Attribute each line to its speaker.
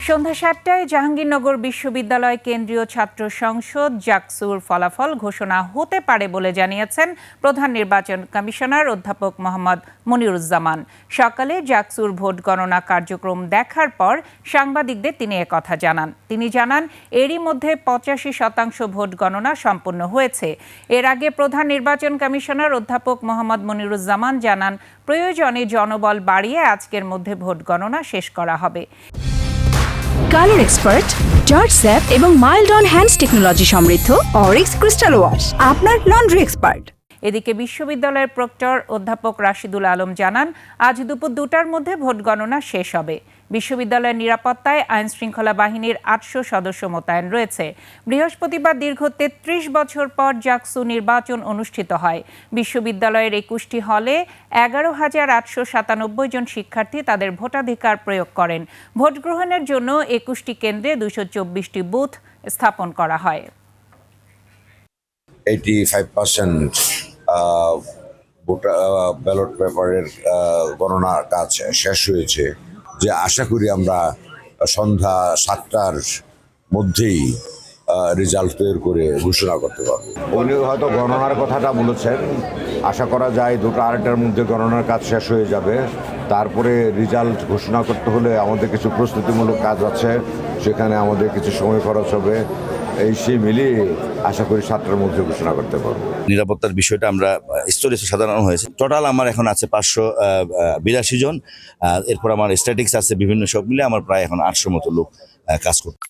Speaker 1: সন্ধ্যা ৭টায় জাহাঙ্গীরনগর বিশ্ববিদ্যালয় কেন্দ্রীয় ছাত্র সংসদ জাকসুর ফলাফল ঘোষণা হতে পারে বলে জানিয়েছেন প্রধান নির্বাচন কমিশনার অধ্যাপক মোহাম্মদ মনিরুজ্জামান। সকালে জাকসুর ভোট গণনা কার্যক্রম দেখার পর সাংবাদিকদের তিনি একথা জানান। তিনি জানান, এরই মধ্যে ৮৫% ভোট গণনা সম্পন্ন হয়েছে। এর আগে প্রধান নির্বাচন কমিশনার অধ্যাপক মোহাম্মদ মনিরুজ্জামান জানান, প্রয়োজনে জনবল বাড়িয়ে আজকের মধ্যে ভোট গণনা শেষ করা হবে।
Speaker 2: কালার এক্সপার্ট, জর্জ স্যাপ এবং মাইল্ড অন হ্যান্ডস টেকনোলজি সমৃদ্ধ অরিক্স ক্রিস্টাল ওয়াশ আপনার লন্ড্রি এক্সপার্ট।
Speaker 1: এদিকে বিশ্ববিদ্যালয়ের প্রক্টর অধ্যাপক রাশিদুল আলম জানান, আজ দুপুর 2টার মধ্যে ভোট গণনা শেষ হবে। বিশ্ববিদ্যালয়ের নিরাপত্তায় আইনশৃঙ্খলা বাহিনীর ৮০০ সদস্য মোতায়েন রয়েছে। বৃহস্পতিবার দীর্ঘ ৩৩ বছর পর জাকসু নির্বাচন অনুষ্ঠিত হয়। বিশ্ববিদ্যালয়ের ২১টি হলে ১১,৮৯৭ জন শিক্ষার্থী তাদের ভোটাধিকার প্রয়োগ করেন। ভোট গ্রহণের জন্য ২১টি কেন্দ্রে ২২৪টি বুথ স্থাপন করা হয়।
Speaker 3: 85% ব্যালট পেপারের গণনা কাজ শেষ হয়েছে, যে আশা করি আমরা সন্ধ্যা ৭টার মধ্যেই রেজাল্ট তৈরি করে ঘোষণা করতে পারব। উনি হয়তো গণনার কথাটা বলেছেন, আশা করা যায় ২টা-২.৫টার মধ্যে গণনার কাজ শেষ হয়ে যাবে। তারপরে রেজাল্ট ঘোষণা করতে হলে আমাদের কিছু প্রস্তুতিমূলক কাজ আছে, সেখানে আমাদের কিছু সময় খরচ হবে। সেই মিলিয়ে আশা করি ৭টার মধ্যে ঘোষণা করতে পারবো।
Speaker 4: নিরাপত্তার বিষয়টা আমরা স্তরে সাধারণ হয়েছে। টোটাল আমার এখন আছে ৫৮২ জন। এরপর আমার স্ট্যাটিক্স আছে, বিভিন্ন সব মিলে আমার প্রায় এখন ৮০০ মতো লোক কাজ করছে।